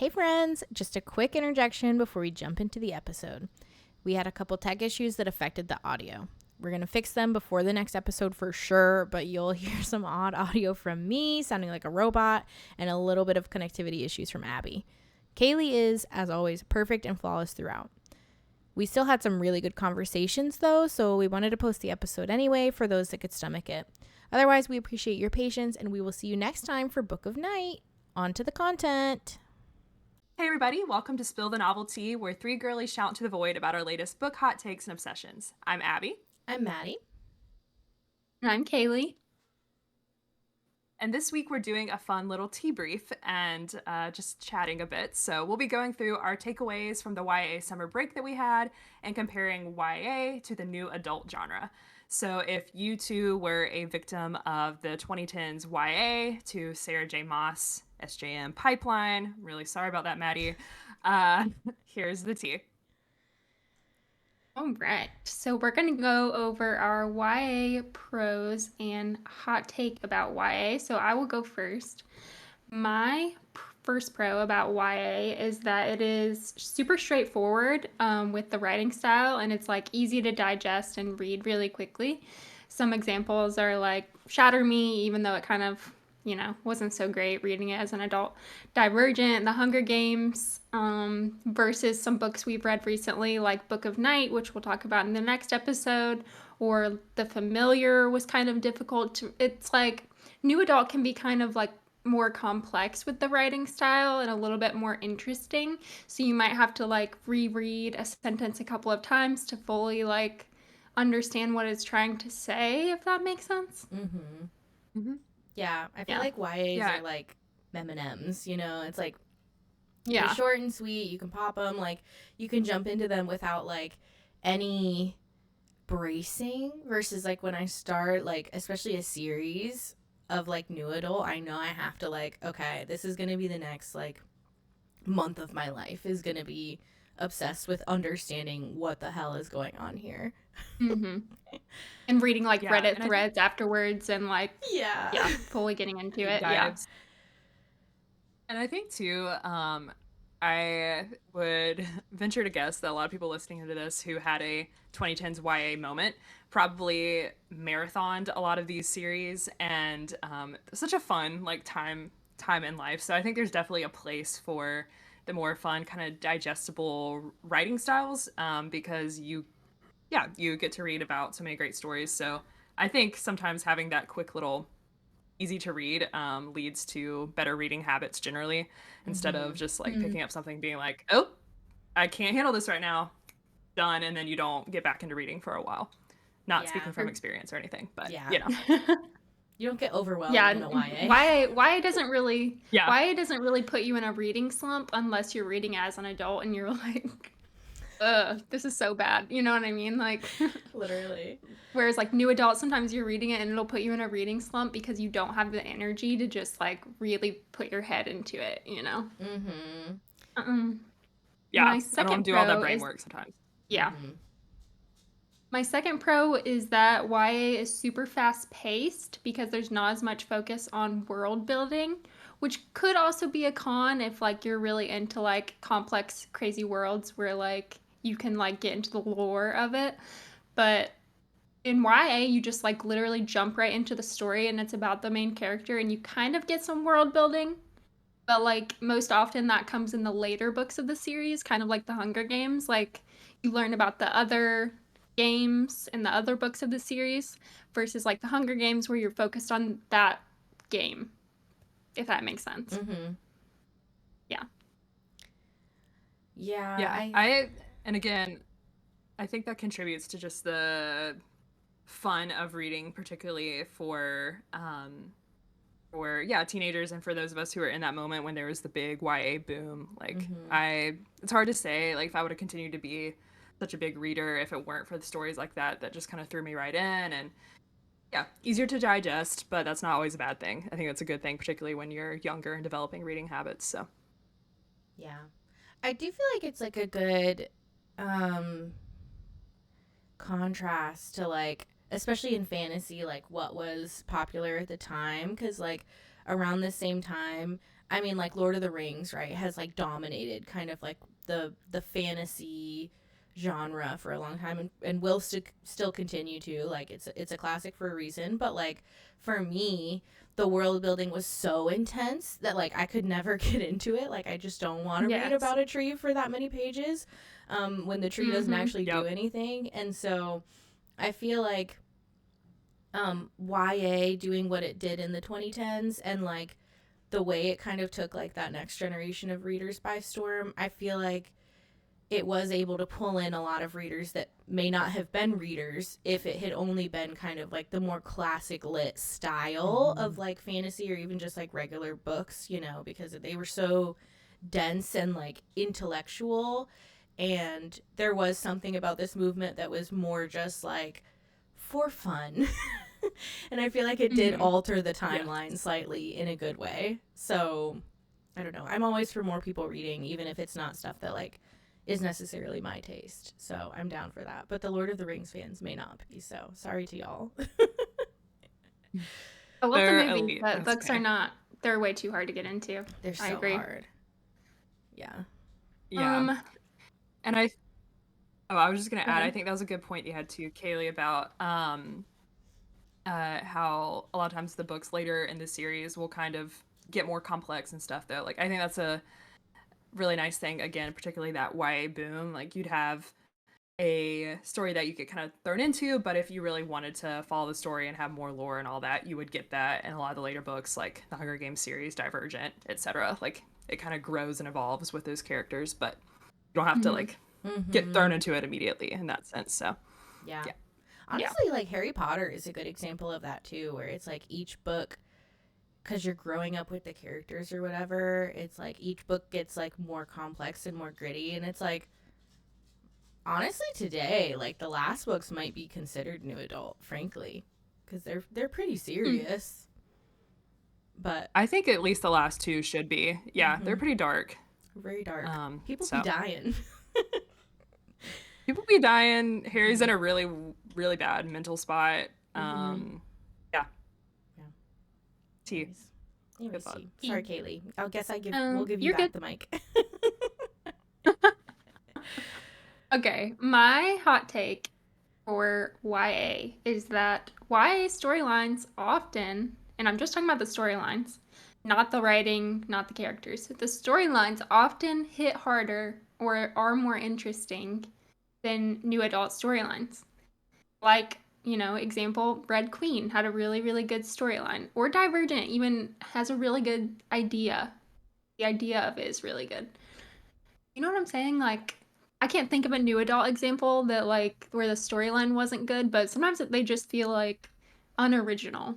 Hey friends, just a quick interjection before we jump into the episode. We had a couple tech issues that affected the audio. We're going to fix them before the next episode for sure, but you'll hear some odd audio from me sounding like a robot and a little bit of connectivity issues from Abby. Kaylee is, as always, perfect and flawless throughout. We still had some really good conversations though, so we wanted to post the episode anyway for those that could stomach it. Otherwise, we appreciate your patience and we will see you next time for Book of Night. On to the content. Hey everybody, welcome to Spill the Novelty, where three girlies shout into the void about our latest book hot takes and obsessions. I'm Abby. I'm Maddie. And I'm Kaylee. And this week we're doing a fun little tea brief and just chatting a bit. So we'll be going through our takeaways from the YA summer break that we had and comparing YA to the new adult genre. So if you two were a victim of the 2010s YA to Sarah J. Maas SJM pipeline, really sorry about that, Maddie. Here's the tea. All right. So we're going to go over our YA pros and hot take about YA. So I will go first. My first pro about YA is that it is super straightforward with the writing style, and it's like easy to digest and read really quickly. Some examples are like Shatter Me, even though it kind of, wasn't so great reading it as an adult. Divergent, The Hunger Games, versus some books we've read recently like Book of Night, which we'll talk about in the next episode, or The Familiar was kind of difficult to, it's like new adult can be kind of like more complex with the writing style and a little bit more interesting. So you might have to like reread a sentence a couple of times to fully like understand what it's trying to say, if that makes sense. Mm-hmm. Mm-hmm. Yeah, I feel like YAs are like M&Ms, it's like they're short and sweet, you can pop them, like you can jump into them without like any bracing, versus like when I start like especially a series of like new adult, I know I have to like, okay, this is gonna be the next like month of my life is gonna be obsessed with understanding what the hell is going on here. Mm-hmm. And reading like Reddit threads afterwards and like fully getting into it. Dives. And I think too, I would venture to guess that a lot of people listening to this who had a 2010s YA moment probably marathoned a lot of these series, and such a fun like time in life. So I think there's definitely a place for the more fun kind of digestible writing styles, because you get to read about so many great stories. So I think sometimes having that quick little easy to read leads to better reading habits generally, instead of just like picking up something being like, oh, I can't handle this right now, done, and then you don't get back into reading for a while. Not speaking from experience or anything, but you don't get overwhelmed in a YA. YA doesn't really put you in a reading slump unless you're reading as an adult and you're like, this is so bad. You know what I mean? Like literally. Whereas like new adult, sometimes you're reading it and it'll put you in a reading slump because you don't have the energy to just like really put your head into it, Yeah, I don't do all that brain work sometimes. Yeah. Mm-hmm. My second pro is that YA is super fast paced because there's not as much focus on world building, which could also be a con if like you're really into like complex, crazy worlds where like you can like get into the lore of it. But in YA, you just like literally jump right into the story and it's about the main character and you kind of get some world building. But like most often that comes in the later books of the series, kind of like the Hunger Games. Like you learn about the other games in the other books of the series versus like the Hunger Games where you're focused on that game, if that makes sense. I and again, I think that contributes to just the fun of reading, particularly for teenagers and for those of us who are in that moment when there was the big YA boom. Like it's hard to say like if I would have continued to be such a big reader if it weren't for the stories like that just kind of threw me right in. And easier to digest, but that's not always a bad thing. I think that's a good thing, particularly when you're younger and developing reading habits. So I do feel like it's like a good contrast to like, especially in fantasy, like what was popular at the time, because like around the same time I mean, like Lord of the Rings, right, has like dominated kind of like the fantasy genre for a long time, and will still continue to. Like it's a classic for a reason, but like for me, the world building was so intense that like I could never get into it. Like I just don't want to read Yes. about a tree for that many pages, when the tree doesn't actually do anything. And so I feel like YA doing what it did in the 2010s, and like the way it kind of took like that next generation of readers by storm, I feel like it was able to pull in a lot of readers that may not have been readers if it had only been kind of like the more classic lit style of like fantasy, or even just like regular books, you know, because they were so dense and like intellectual. And there was something about this movement that was more just like for fun. And I feel like it did alter the timeline slightly in a good way. So I don't know. I'm always for more people reading, even if it's not stuff that like is necessarily my taste. So I'm down for that. But the Lord of the Rings fans may not be. So sorry to y'all. I love the movie, but books are not. They're way too hard to get into. They're so hard. Yeah. Yeah. And I was just gonna add, I think that was a good point you had too, Kaylee, about how a lot of times the books later in the series will kind of get more complex and stuff, though. Like I think that's a really nice thing, again, particularly that YA boom. Like you'd have a story that you get kind of thrown into, but if you really wanted to follow the story and have more lore and all that, you would get that in a lot of the later books, like the Hunger Games series, Divergent, etc. Like it kind of grows and evolves with those characters, but you don't have to like get thrown into it immediately in that sense. So yeah. Honestly, like Harry Potter is a good example of that too, where it's like each book, because you're growing up with the characters or whatever, it's like each book gets like more complex and more gritty. And it's like, honestly, today, like the last books might be considered new adult, frankly, because they're pretty serious. But I think at least the last two should be. Yeah, they're pretty dark. Very dark. People be dying. People be dying. Harry's in a really, really bad mental spot. Yeah. T. Anyways, T. Sorry, Kaylee. I guess we'll give you you're back good. the mic. Okay, my hot take for YA is that YA storylines often, and I'm just talking about the storylines, not the writing, not the characters, the storylines often hit harder or are more interesting than new adult storylines. Like, you know, example, Red Queen had a really, really good storyline. Or Divergent even has a really good idea. The idea of it is really good. You know what I'm saying? Like, I can't think of a new adult example that, like, where the storyline wasn't good, but sometimes they just feel, like, unoriginal.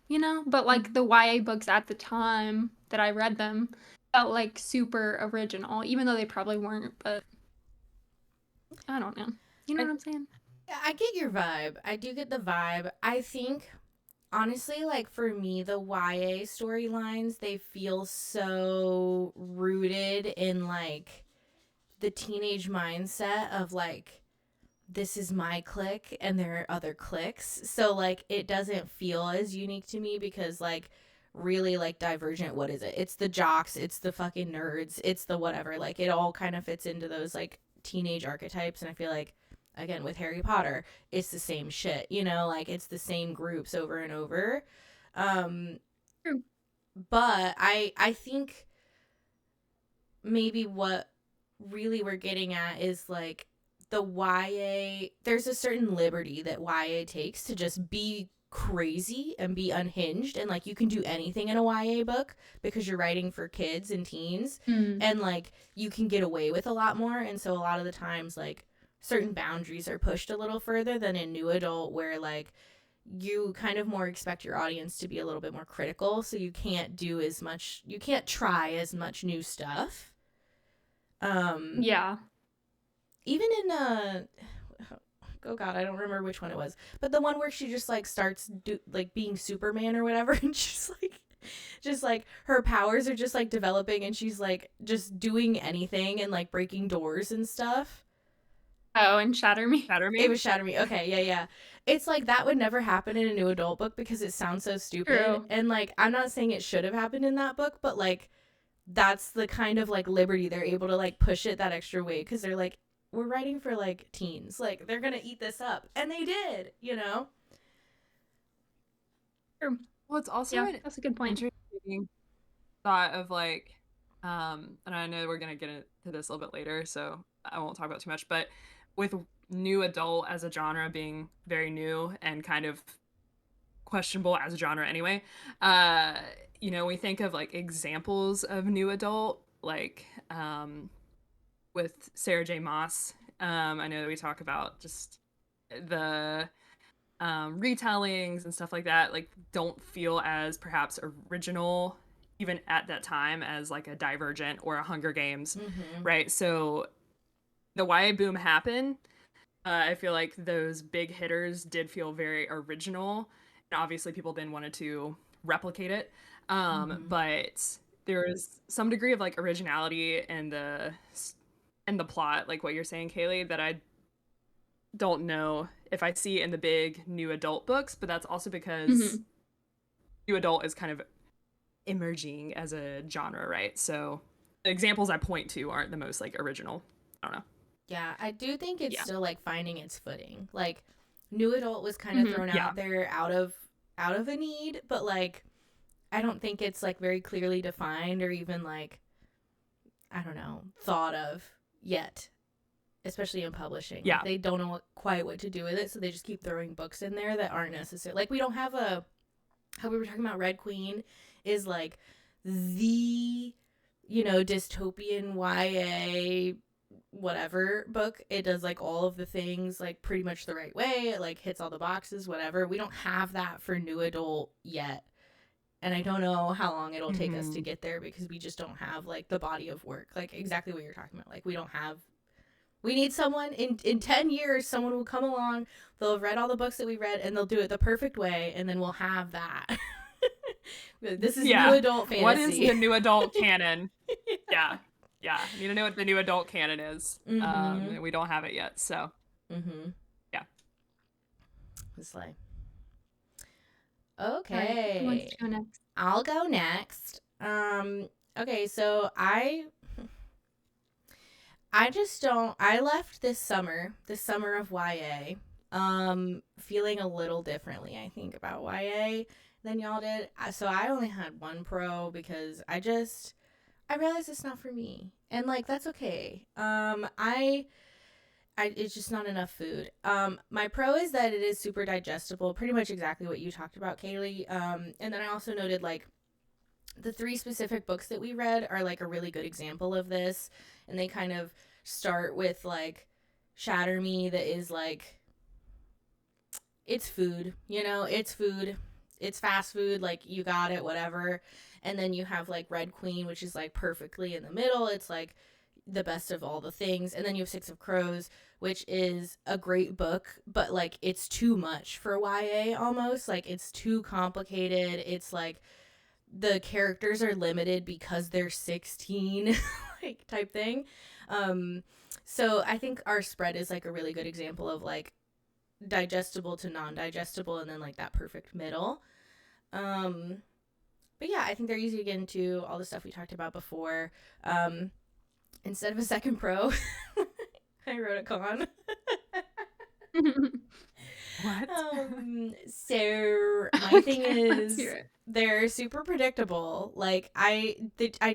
You know? But, like, the YA books at the time that I read them felt, like, super original, even though they probably weren't, but I don't know. You know what I'm saying? Yeah, I get your vibe. I do get the vibe. I think, honestly, like for me, the YA storylines, they feel so rooted in like the teenage mindset of like, this is my clique and there are other cliques. So like it doesn't feel as unique to me because like really like Divergent, what is it? It's the jocks, it's the fucking nerds, it's the whatever. Like it all kind of fits into those like teenage archetypes. And I feel like, again, with Harry Potter, it's the same shit, you know, like it's the same groups over and over. True. But I think maybe what really we're getting at is like the YA, there's a certain liberty that YA takes to just be crazy and be unhinged, and like you can do anything in a YA book because you're writing for kids and teens, and like you can get away with a lot more. And so a lot of the times like certain boundaries are pushed a little further than in new adult, where like you kind of more expect your audience to be a little bit more critical, so you can't try as much new stuff. Yeah. Even in oh god, I don't remember which one it was, but the one where she just like starts like being Superman or whatever, and she's like just like her powers are just like developing, and she's like just doing anything and like breaking doors and stuff. Oh, and Shatter Me. Shatter Me. It was Shatter Me. Okay, yeah. It's like that would never happen in a new adult book because it sounds so stupid. True. And like, I'm not saying it should have happened in that book, but like, that's the kind of like liberty they're able to like push it that extra way because they're like, we're writing for like teens, like they're gonna eat this up, and they did, you know. True. Well, it's also Yeah, an that's a good point. interesting thought of like, and I know we're gonna get into this a little bit later, so I won't talk about too much, but with new adult as a genre being very new and kind of questionable as a genre anyway, you know, we think of like examples of new adult, like with Sarah J. Maas. I know that we talk about just the retellings and stuff like that, like don't feel as perhaps original even at that time as like a Divergent or a Hunger Games, right? So the YA boom happened. I feel like those big hitters did feel very original, and obviously people then wanted to replicate it. But there was some degree of like originality in the plot, like what you're saying, Kaylee, that I don't know if I see in the big new adult books, but that's also because new adult is kind of emerging as a genre, right? So the examples I point to aren't the most like original. I don't know. Yeah, I do think it's still like finding its footing. Like new adult was kind of thrown out there out of a need, but like I don't think it's like very clearly defined or even like, I don't know, thought of yet, especially in publishing. Yeah. Like, they don't know quite what to do with it, so they just keep throwing books in there that aren't necessary. Like we don't have how we were talking about Red Queen is like the, you know, dystopian YA whatever book. It does like all of the things like pretty much the right way. It like hits all the boxes, whatever. We don't have that for new adult yet. And I don't know how long it'll take us to get there because we just don't have like the body of work. Like exactly what you're talking about. Like we need someone in 10 years, someone will come along, they'll have read all the books that we read and they'll do it the perfect way, and then we'll have that. This is new adult fantasy. What is the new adult canon? Yeah. I need to know what the new adult canon is. We don't have it yet, so. Yeah. It's like, okay. Who wants to go next? I'll go next. Okay, so I just don't. I left this summer of YA, feeling a little differently, I think, about YA than y'all did. So I only had one pro because I realized it's not for me, and like that's okay. It's just not enough food. My pro is that it is super digestible, pretty much exactly what you talked about, Kaylee. And then I also noted like the 3 specific books that we read are like a really good example of this, and they kind of start with like Shatter Me, that is like, it's food, you know, it's food, it's fast food, like you got it, whatever. And then you have like Red Queen, which is like perfectly in the middle, it's like the best of all the things. And then you have Six of Crows, which is a great book, but like it's too much for YA almost, like it's too complicated. It's like the characters are limited because they're 16 like type thing. So I think our spread is like a really good example of like digestible to non-digestible, and then like that perfect middle. But yeah, I think they're easy to get into, all the stuff we talked about before. Instead of a second pro, I wrote a con. What? So my thing is they're super predictable. Like I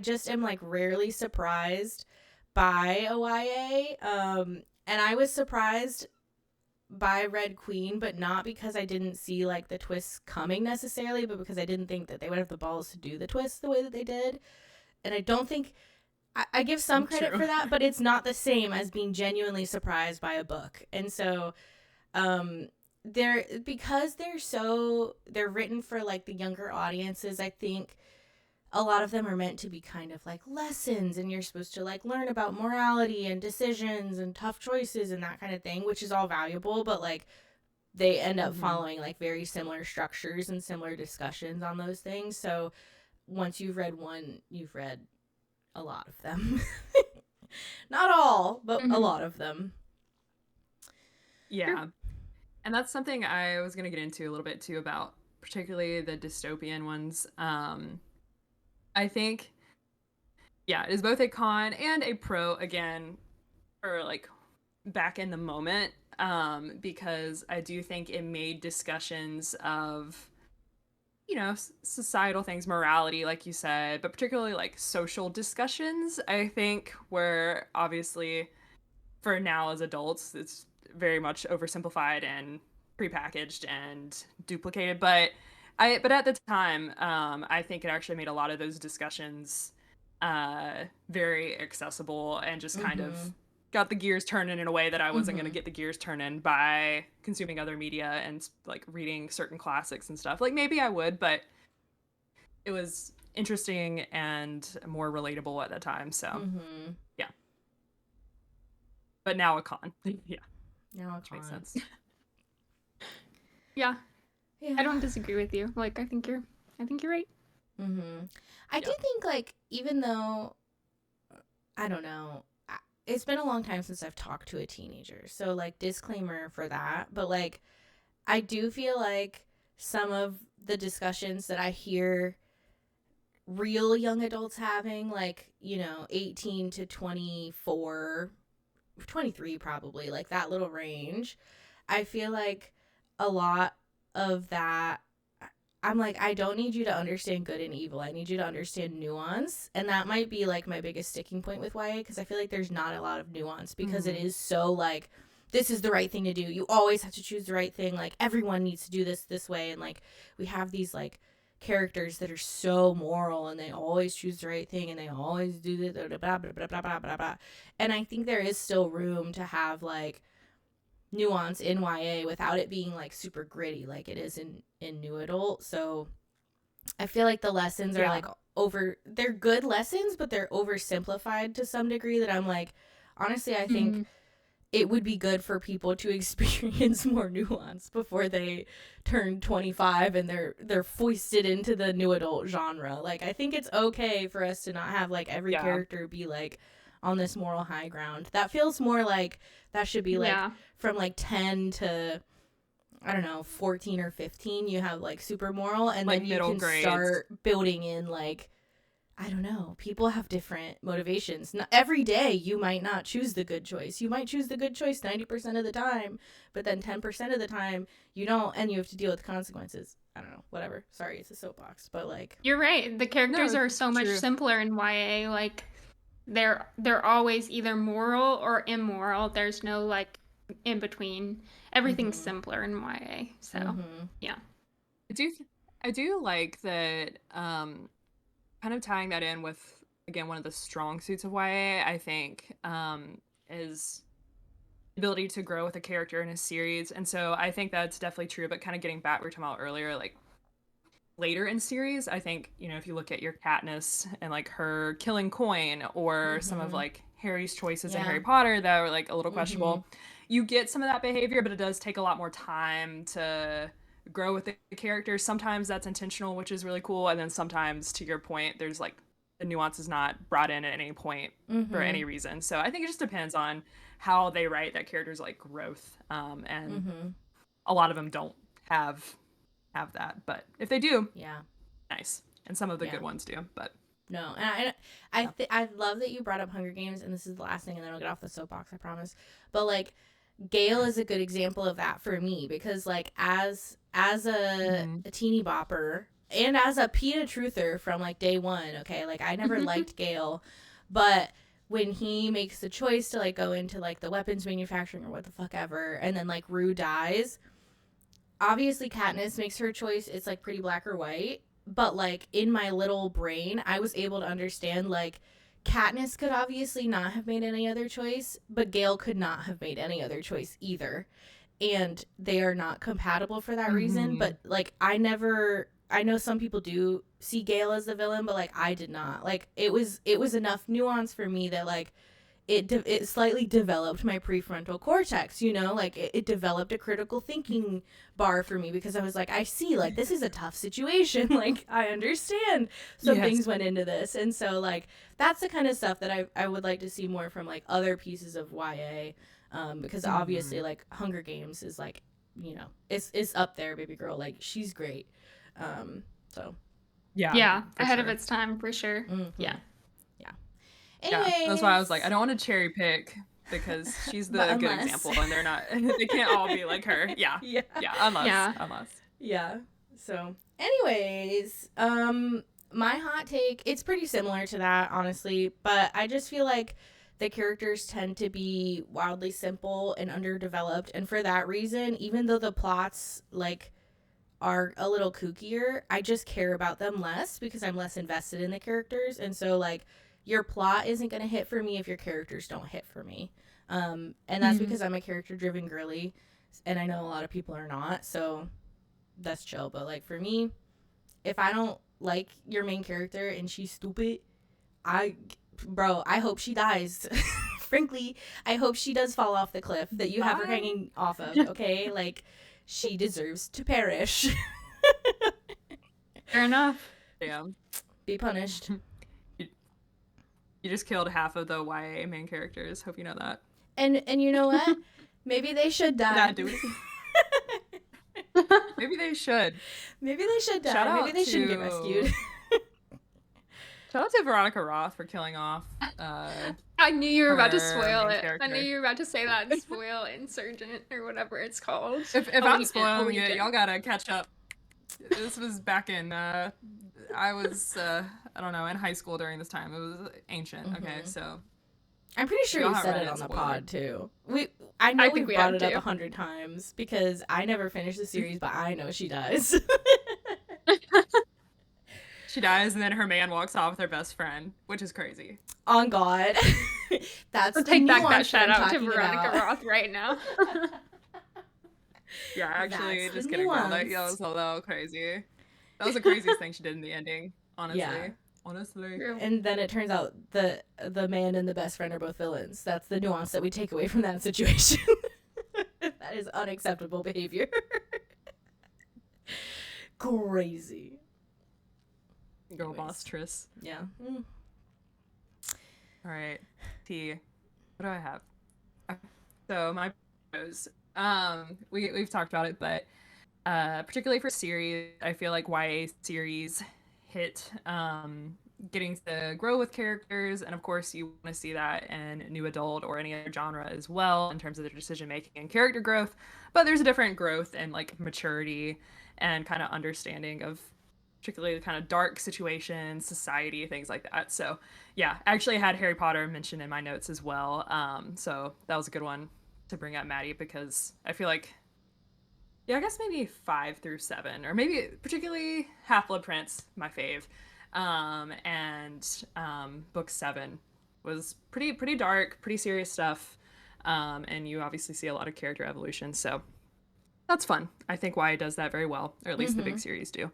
just am like rarely surprised by a YA. And I was surprised by Red Queen, but not because I didn't see like the twists coming necessarily, but because I didn't think that they would have the balls to do the twists the way that they did. And I don't think I give some credit for that, but it's not the same as being genuinely surprised by a book. And so they're written for like the younger audiences. I think a lot of them are meant to be kind of like lessons, and you're supposed to like learn about morality and decisions and tough choices and that kind of thing, which is all valuable, but like they end up following like very similar structures and similar discussions on those things. So once you've read one, you've read a lot of them. Not all, but a lot of them. Yeah. And that's something I was going to get into a little bit too about particularly the dystopian ones. I think, yeah, it is both a con and a pro again for like back in the moment, because I do think it made discussions of, societal things, morality, like you said, but particularly like social discussions, I think, where obviously for now as adults, it's very much oversimplified and prepackaged and duplicated. But at the time, I think it actually made a lot of those discussions very accessible and just kind of got the gears turning in a way that I wasn't going to get the gears turning by consuming other media and like reading certain classics and stuff. Like maybe I would, but it was interesting and more relatable at that time. So yeah. But now a con. Yeah. Now a con. Makes sense. Yeah. I don't disagree with you. Like I think you're right. I do think like even though I don't know, it's been a long time since I've talked to a teenager. So like disclaimer for that, but like I do feel like some of the discussions that I hear real young adults having, like, 18 to 24, 23 probably, like that little range, I feel like a lot of that, I'm like, I don't need you to understand good and evil. I need you to understand nuance. And that might be like my biggest sticking point with YA, because I feel like there's not a lot of nuance, because it is so like, this is the right thing to do. You always have to choose the right thing. Like everyone needs to do this way. And like we have these like characters that are so moral and they always choose the right thing and they always do this, blah, blah, blah, blah, blah, blah, blah. And I think there is still room to have like nuance in YA without it being like super gritty like it is in new adult. So I feel like the lessons are like they're good lessons, but they're oversimplified to some degree that I'm like, honestly, I think it would be good for people to experience more nuance before they turn 25 and they're foisted into the new adult genre. Like I think it's okay for us to not have like every character be like on this moral high ground. That feels more like that should be like from like 10 to I don't know 14 or 15 you have like super moral, and like then you can grades. Start building in like, I don't know, people have different motivations. Not every day you might not choose the good choice. You might choose the good choice 90% of the time, but then 10% of the time you don't, and you have to deal with consequences. I don't know, whatever. Sorry, it's a soapbox, but like you're right. The characters are so much simpler in YA. Like they're always either moral or immoral. There's no like in between. Everything's simpler in YA. So yeah, I do like that. Kind of tying that in with again one of the strong suits of YA, I think, is the ability to grow with a character in a series, and so I think that's definitely true. But kind of getting back, we were talking about earlier, like later in series, I think, if you look at your Katniss and like her killing Coin or some of like Harry's choices in Harry Potter that were like a little questionable, you get some of that behavior, but it does take a lot more time to grow with the characters. Sometimes that's intentional, which is really cool, and then sometimes, to your point, there's like the nuance is not brought in at any point for any reason. So I think it just depends on how they write that character's like growth, and a lot of them don't have that, but if they do, nice. And some of the good ones do, but no. And I love that you brought up Hunger Games, and this is the last thing, and then I'll get off the soapbox, I promise. But like Gale is a good example of that for me, because like as a teeny bopper and as a PETA truther from like day one, okay, like I never liked Gale, but when he makes the choice to like go into like the weapons manufacturing or what the fuck ever, and then like Rue dies, obviously Katniss makes her choice, it's like pretty black or white, but like in my little brain I was able to understand like Katniss could obviously not have made any other choice, but Gale could not have made any other choice either. And they are not compatible for that reason. But, like, I know some people do see Gale as the villain, but, like, I did not. Like, it was enough nuance for me that, like, it slightly developed my prefrontal cortex, like it developed a critical thinking bar for me, because I was like, I see, like, this is a tough situation. Like, I understand some things went into this. And so, like, that's the kind of stuff that I would like to see more from, like, other pieces of YA. Because obviously, like, Hunger Games is like, you know, it's up there, baby girl. Like, she's great. So Yeah, ahead of sure. its time for sure. Yeah. Anyways, Yeah, that's why I was like, I don't want to cherry pick because she's the good example, and they're not. They can't all be like her. Yeah, yeah, unless. Yeah. So, anyways, my hot take, it's pretty similar to that, honestly, but I just feel like the characters tend to be wildly simple and underdeveloped, and for that reason, even though the plots, like, are a little kookier, I just care about them less because I'm less invested in the characters, and so, like, your plot isn't going to hit for me if your characters don't hit for me. And that's because I'm a character-driven girly, and I know a lot of people are not, so that's chill. But, like, for me, if I don't like your main character and she's stupid, I hope she dies. Frankly, I hope she does fall off the cliff that you have her hanging off of, okay? Like, she deserves to perish. Fair enough. Damn. Be punished. You just killed half of the YA main characters. Hope you know that. And you know what? Maybe they should die. Not doing. Maybe they should. Maybe they should die. Shout out Maybe they shouldn't get rescued. Shout out to Veronica Roth for killing off. I knew you were about to her spoil main it. character. I knew you were about to say that and spoil Insurgent or whatever it's called. If I'm spoiling it, y'all gotta catch up. This was back in. I was I don't know, in high school during this time. It was ancient. Okay, so I'm pretty sure we said it on the pod too. I know we brought it up 100 times because I never finished the series, but I know she dies. She dies, and then her man walks off with her best friend, which is crazy. On God. That's I'll take back that shout out to Veronica Roth right now. Yeah, actually, That's just the kidding. Girl. That nuance. was a little crazy. That was the craziest thing she did in the ending, honestly. Yeah. Honestly. And then it turns out the man and the best friend are both villains. That's the nuance that we take away from that situation. That is unacceptable behavior. Crazy. Girl boss Triss. Yeah. All right. T. What do I have? So my pros. We've talked about it, but particularly for series, I feel like YA series hit getting to grow with characters, and of course you want to see that in new adult or any other genre as well in terms of their decision making and character growth. But there's a different growth and like maturity and kind of understanding of particularly the kind of dark situations, society, things like that. So yeah, actually I had Harry Potter mentioned in my notes as well. So that was a good one to bring up, Maddie, because I feel like, yeah, I guess maybe 5 through 7, or maybe particularly Half-Blood Prince, my fave, and book 7 was pretty dark, pretty serious stuff, and you obviously see a lot of character evolution, so that's fun. I think YA does that very well, or at least the big series do.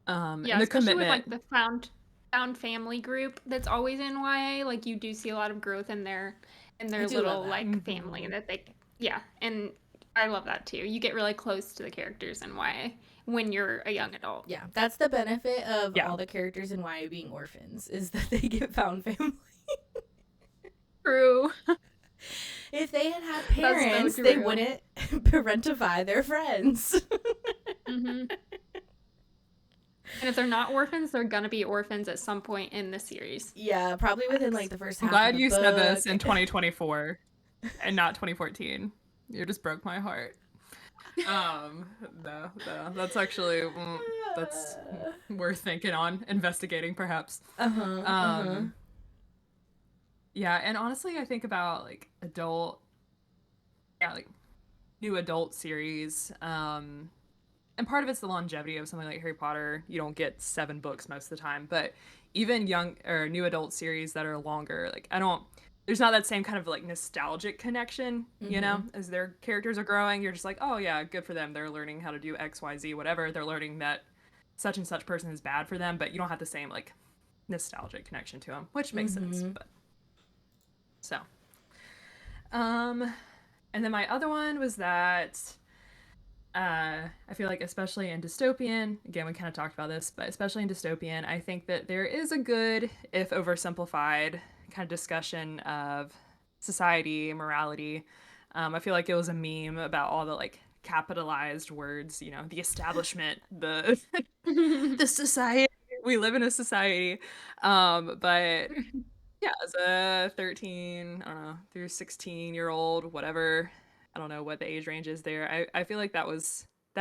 Yeah, and the especially commitment. with like the found family group that's always in YA. Like you do see a lot of growth in their little like family that they and I love that too. You get really close to the characters in YA when you're a young adult. Yeah, that's the benefit of all the characters in YA being orphans, is that they get found family. True. If they had parents, they wouldn't parentify their friends. And if they're not orphans, they're gonna be orphans at some point in the series. Yeah, probably within like the first half. I'm glad of the you book. said this in 2024 and not 2014. You just broke my heart. No, that's actually that's worth thinking on, investigating perhaps. Yeah, and honestly, I think about like like new adult series. And part of it's the longevity of something like Harry Potter. You don't get 7 books most of the time, but even young or new adult series that are longer, like there's not that same kind of like nostalgic connection, you know, as their characters are growing. You're just like, oh yeah, good for them. They're learning how to do X, Y, Z, whatever. They're learning that such and such person is bad for them, but you don't have the same like nostalgic connection to them, which makes sense. But so, and then my other one was that I feel like especially in dystopian, again, we kind of talked about this, but especially in dystopian, I think that there is a good, if oversimplified, kind of discussion of society, morality. I feel like it was a meme about all the like capitalized words, you know, the establishment, the the society. We live in a society. But yeah, as a 13, I don't know, through 16-year-old, whatever, I don't know what the age range is there. I feel like that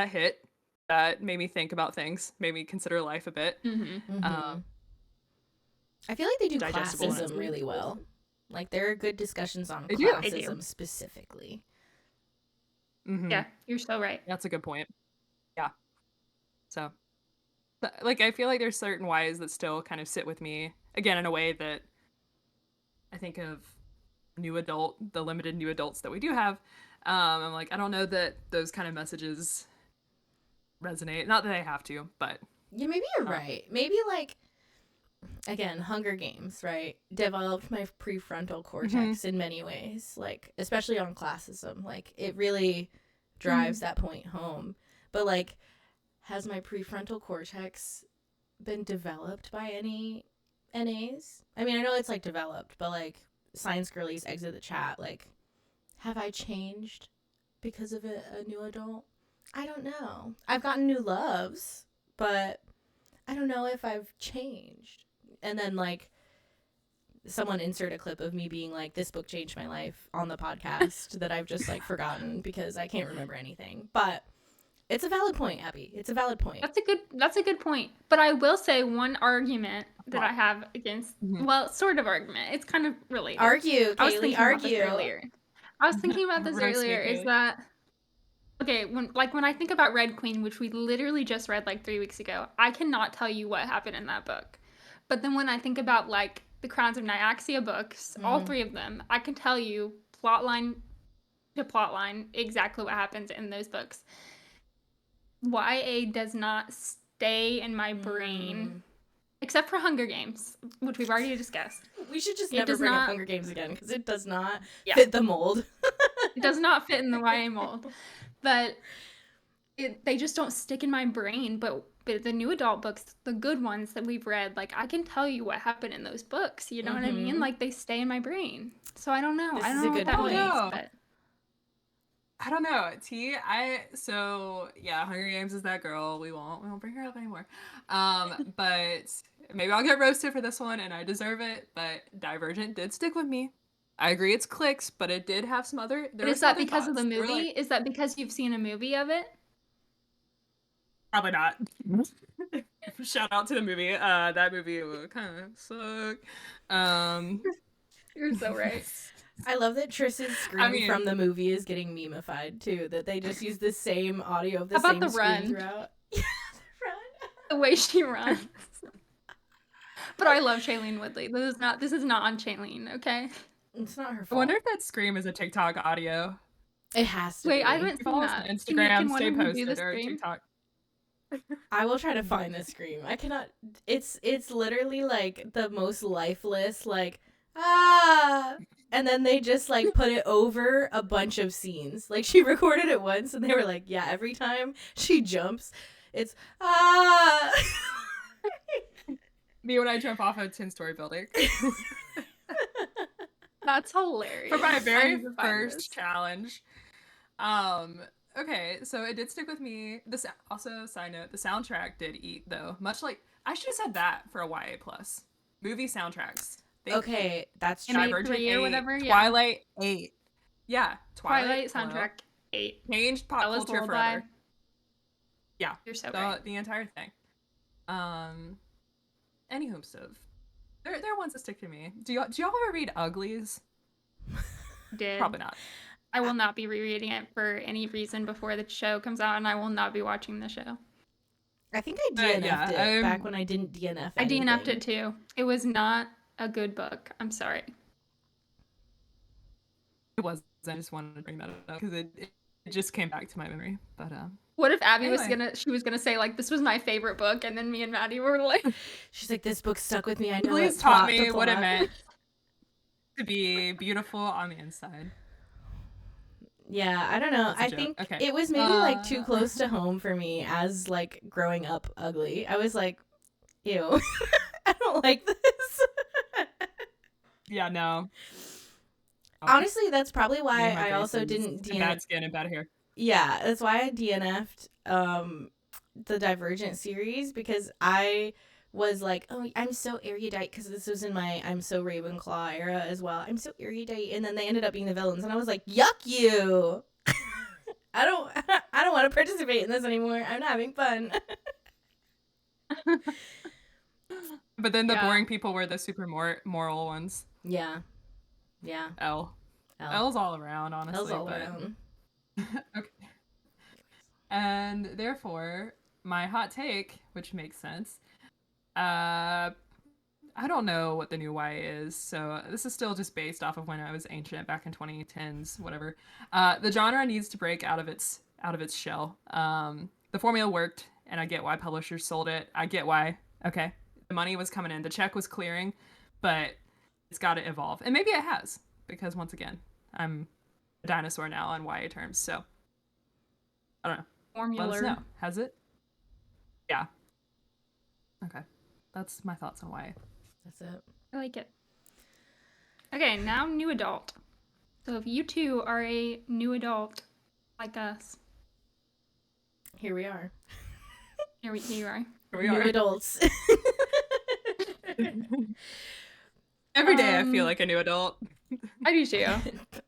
hit, that made me think about things, made me consider life a bit. Um, I feel like they do digestible classism really well. Like there are good discussions on They do. classism specifically. Yeah, you're so right. That's a good point. Yeah. So, like, I feel like there's certain whys that still kind of sit with me, again, in a way that I think of the limited new adults that we do have. I'm like, I don't know that those kind of messages resonate. Not that they have to, but yeah, maybe you're right. Maybe like, again, Hunger Games, right? Developed my prefrontal cortex in many ways, like especially on classism. Like it really drives that point home. But like, has my prefrontal cortex been developed by any NAs? I mean, I know it's like developed, but like science girlies exit the chat. Like, have I changed because of a new adult? I don't know. I've gotten new loves, but I don't know if I've changed. And then like someone insert a clip of me being like, this book changed my life on the podcast that I've just like forgotten because I can't remember anything. But it's a valid point, Abby. It's a valid point. That's a good point. But I will say one argument that I have against, well, sort of argument. It's kind of related. Argue, I was Kaylee, thinking about this earlier. I was thinking about this earlier. Is that okay? When I think about Red Queen, which we literally just read like 3 weeks ago, I cannot tell you what happened in that book. But then when I think about like the Crowns of Nyaxia books, all 3 of them, I can tell you plot line to plot line exactly what happens in those books. YA does not stay in my brain, except for Hunger Games, which we've already discussed. We should just never bring up Hunger Games again because it does not fit the mold. It does not fit in the YA mold. But they just don't stick in my brain. But the new adult books, the good ones that we've read, like I can tell you what happened in those books. You know what I mean? Like they stay in my brain. So I don't know. I don't know what that means. But I don't know. Hunger Games is that girl. We won't bring her up anymore. But maybe I'll get roasted for this one and I deserve it. But Divergent did stick with me. I agree it's clicks, but it did have some other. Is that because of the movie? Is that because you've seen a movie of it? Probably not. Shout out to the movie. That movie kind of sucked. You're so right. I love that Triss's scream from the movie is getting memified too. That they just use the same audio of the same scream throughout. Yeah, the run. The way she runs. But I love Shailene Woodley. This is not on Shailene, okay? It's not her fault. I wonder if that scream is a TikTok audio. It has to be. Wait, I haven't seen that. Instagram, stay posted, or TikTok. I will try to find the scream. I cannot. It's literally like the most lifeless, like and then they just like put it over a bunch of scenes. Like she recorded it once, and they were like, yeah, every time she jumps, it's Me when I jump off a 10-story building. That's hilarious. For my very first challenge. Okay, so it did stick with me. Also, side note, the soundtrack did eat though. Much like I should have said that for a YA plus movie soundtracks. Okay, that's Divergent 8, or whatever. Twilight 8. Yeah, Twilight soundtrack 8. Changed pop culture forever. Yeah, you're so right. The entire thing. Any homestove. There are ones that stick to me. Do y'all ever read Uglies? Did. Probably not. I will not be rereading it for any reason before the show comes out, and I will not be watching the show. I think I DNF'd it back when I didn't DNF anything. I DNF'd it too. It was not a good book. I'm sorry. It was. I just wanted to bring that up because it just came back to my memory. But what if Abby was gonna say like this was my favorite book, and then me and Maddie were like, she's like, this book stuck with me. I know. Please taught me what it meant to be beautiful on the inside. Yeah, I don't know. I think it was maybe like too close to home for me as like growing up ugly. I was like, ew, I don't like this. Yeah, no. honestly, that's probably Me why and my I also braces didn't and bad skin and bad hair. Yeah, that's why I DNF'd the Divergent series, because I was like, oh, I'm so erudite, because this was in my I'm so Ravenclaw era as well. I'm so erudite, and then they ended up being the villains, and I was like, yuck you. I don't want to participate in this anymore. I'm not having fun. But then the boring people were the super moral ones. Yeah. L's all around, honestly. L's all around. Okay. And therefore, my hot take, which makes sense, I don't know what the new Y is, so this is still just based off of when I was ancient back in 2010s, whatever. The genre needs to break out of its shell. The formula worked, and I get why publishers sold it. I get why. Okay, the money was coming in, the check was clearing, but it's got to evolve, and maybe it has, because once again, I'm a dinosaur now on YA terms, so I don't know. Formula. Let us know. Has it? Yeah. Okay, that's my thoughts on YA. That's it. I like it. Okay, now new adult. So if you two are a new adult like us, here we are. Here you are. New adults. Every day I feel like a new adult. I do too.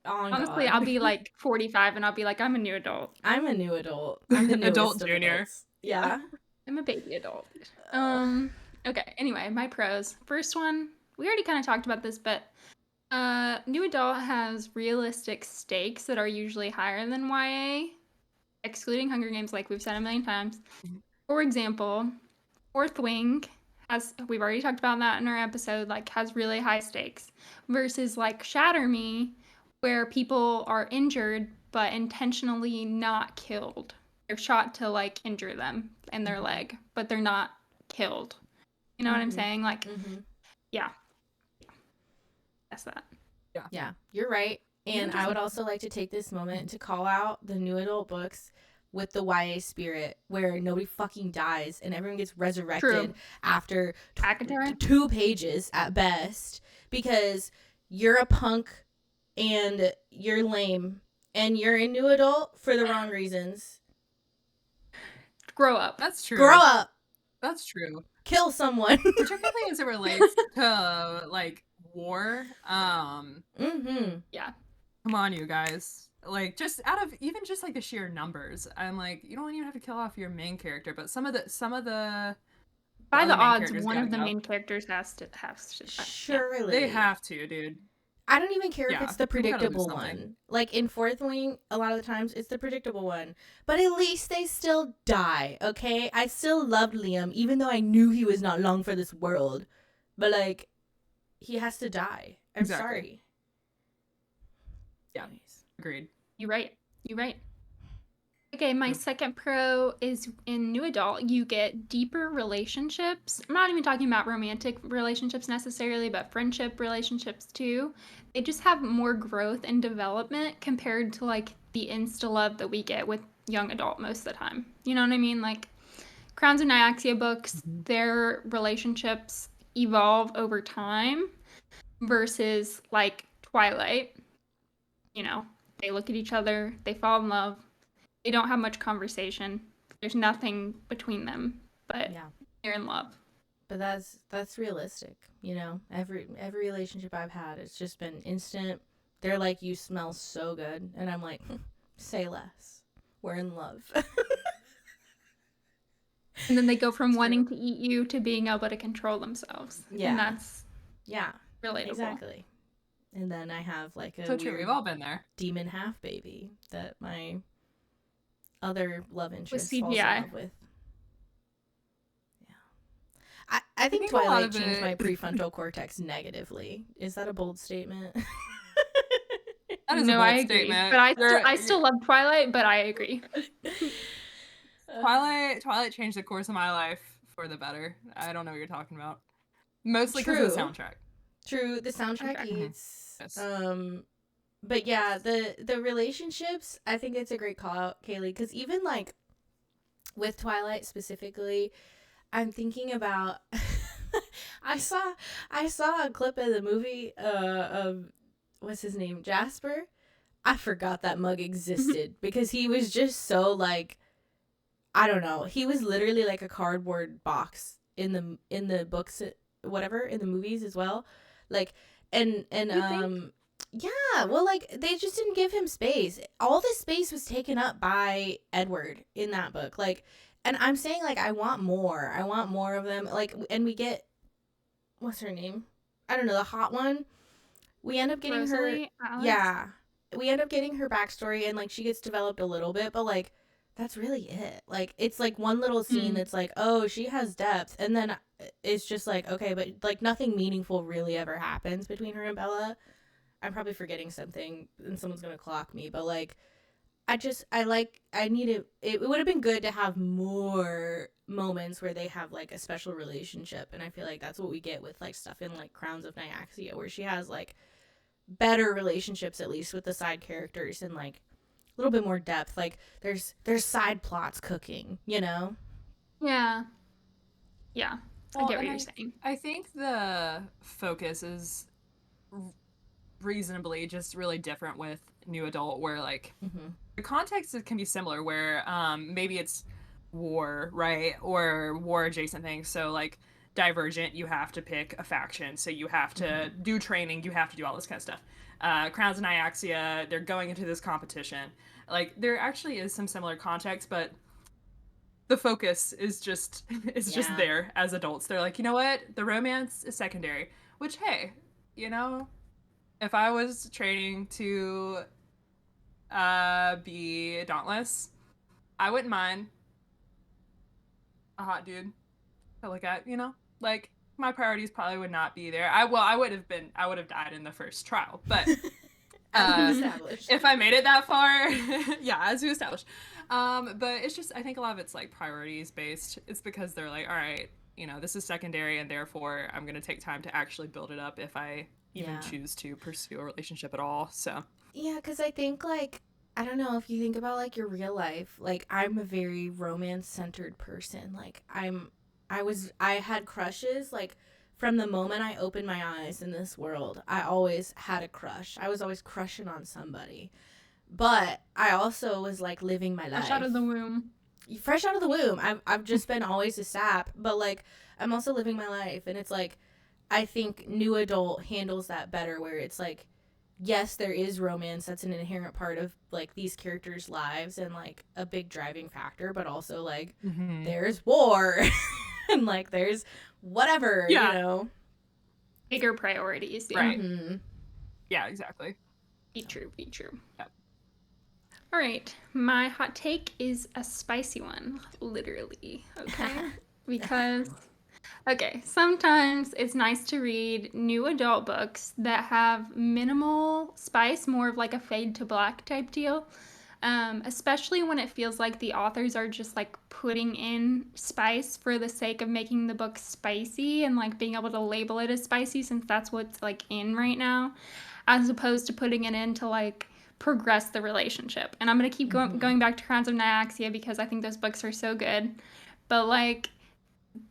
Honestly, I'll be like 45 and I'll be like, I'm a new adult. I'm a new adult. I'm the adult junior. Yeah. I'm a baby adult. Okay, anyway, my pros. First one, we already kind of talked about this, but new adult has realistic stakes that are usually higher than YA, excluding Hunger Games, like we've said a million times. For example, Fourth Wing has, we've already talked about that in our episode, like has really high stakes, versus like Shatter Me, where people are injured but intentionally not killed. They're shot to like injure them in their leg, but they're not killed. You know what I'm saying? Like, yeah. That's that. Yeah, you're right. And I would also like to take this moment to call out the new adult books with the YA spirit, where nobody fucking dies and everyone gets resurrected after 2 pages at best, because you're a punk and you're lame and you're a new adult for the wrong reasons. Grow up. That's true. Grow up. That's true. Kill someone. Particularly as it relates to like war. Yeah. Come on, you guys. Like, just out of even just like the sheer numbers, I'm like, you don't even have to kill off your main character, but some of the by the odds, one of the main characters has to surely they have to, dude. I don't even care if it's the predictable one. Like in Fourth Wing, a lot of the times it's the predictable one, but at least they still die. Okay, I still loved Liam, even though I knew he was not long for this world, but like, he has to die. I'm sorry. Yeah. Agreed. You're right. Okay, my second pro is in new adult, you get deeper relationships. I'm not even talking about romantic relationships necessarily, but friendship relationships too. They just have more growth and development compared to like the insta love that we get with young adult most of the time. You know what I mean? Like Crowns and Nyaxia books, their relationships evolve over time versus like Twilight. You know, they look at each other, they fall in love. They don't have much conversation. There's nothing between them, but they're in love. But that's realistic, you know. Every relationship I've had, it's just been instant. They're like, you smell so good, and I'm like, say less. We're in love. And then they go from wanting to eat you to being able to control themselves. Yeah, and that's relatable. Exactly. And then I have like a so true. We've all been there. Demon half baby that my other love interest with falls in love with. Yeah, I think Twilight changed my prefrontal cortex negatively. Is that a bold statement? That is a bold I agree. statement. But I still love Twilight, but I agree. Twilight changed the course of my life for the better. I don't know what you're talking about. Mostly because of the soundtrack. True, the soundtrack eats. Yes. But yeah, the relationships, I think it's a great call out, Kaylee, because even like with Twilight specifically, I'm thinking about I saw a clip of the movie of what's his name? Jasper? I forgot that mug existed because he was just so like, I don't know. He was literally like a cardboard box in the books, whatever, in the movies as well. Like, and yeah, well, like they just didn't give him space. All the space was taken up by Edward in that book. Like, and I'm saying like I want more. I want more of them. Like, and we get, what's her name? I don't know, the hot one. We end up getting Rosalie, her. Alex? Yeah, we end up getting her backstory, and like she gets developed a little bit, but like that's really it. Like it's like one little scene that's like, oh, she has depth, and then it's just like, okay, but like nothing meaningful really ever happens between her and Bella. I'm probably forgetting something, and someone's gonna clock me, but like I needed it would have been good to have more moments where they have like a special relationship, and I feel like that's what we get with like stuff in like Crowns of Nyaxia, where she has like better relationships at least with the side characters and like a little bit more depth. Like there's side plots cooking, you know? Yeah. Yeah. Well, I get what and you're saying. I think the focus is reasonably just really different with new adult, where like the context can be similar, where maybe it's war, right, or war adjacent things. So like Divergent, you have to pick a faction, so you have to do training, you have to do all this kind of stuff. Crowns and Nyaxia, they're going into this competition. Like there actually is some similar context, but the focus is just just there as adults. They're like, you know what, the romance is secondary, which, hey, you know, if I was training to be dauntless, I wouldn't mind a hot dude to look at, you know? Like, my priorities probably would not be there. I would have died in the first trial, but if I made it that far, yeah, as we established. But it's just, I think a lot of it's like priorities based. It's because they're like, all right, you know, this is secondary, and therefore I'm going to take time to actually build it up if I even choose to pursue a relationship at all. So yeah, because I think like, I don't know, if you think about like your real life, like I'm a very romance centered person. Like I had crushes like from the moment I opened my eyes in this world. I always had a crush. I was always crushing on somebody. But I also was like living my life. Fresh out of the womb. Fresh out of the womb. I've just been always a sap, but like I'm also living my life, and it's like I think new adult handles that better, where it's like, yes, there is romance, that's an inherent part of like these characters' lives and like a big driving factor, but also like there's war and like there's whatever, you know, bigger priorities, right? Yeah, exactly. Be true. Yep. All right, my hot take is a spicy one, literally. Okay, because sometimes it's nice to read new adult books that have minimal spice, more of like a fade to black type deal. Especially when it feels like the authors are just like putting in spice for the sake of making the book spicy and like being able to label it as spicy, since that's what's like in right now, as opposed to putting it in to like progress the relationship. And I'm going to keep going back to Crowns of Nyaxia because I think those books are so good. But like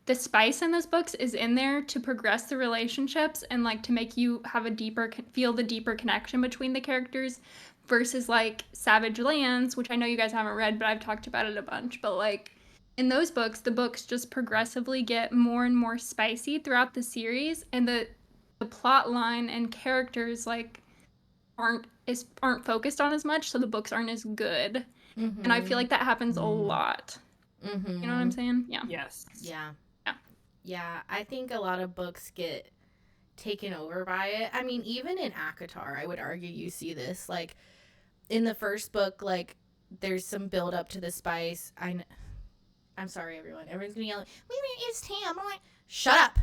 the spice in those books is in there to progress the relationships and like to make you have feel the deeper connection between the characters, versus like Savage Lands, which I know you guys haven't read, but I've talked about it a bunch. But like in those books, the books just progressively get more and more spicy throughout the series, and the plot line and characters like aren't focused on as much, so the books aren't as good. And I feel like that happens a lot. You know what I'm saying? Yeah. Yes. Yeah, I think a lot of books get taken over by it. I mean, even in ACOTAR, I would argue you see this. Like, in the first book, like, there's some build up to the spice. I'm sorry, everyone. Everyone's gonna yell, it's Tam. I'm like, shut up.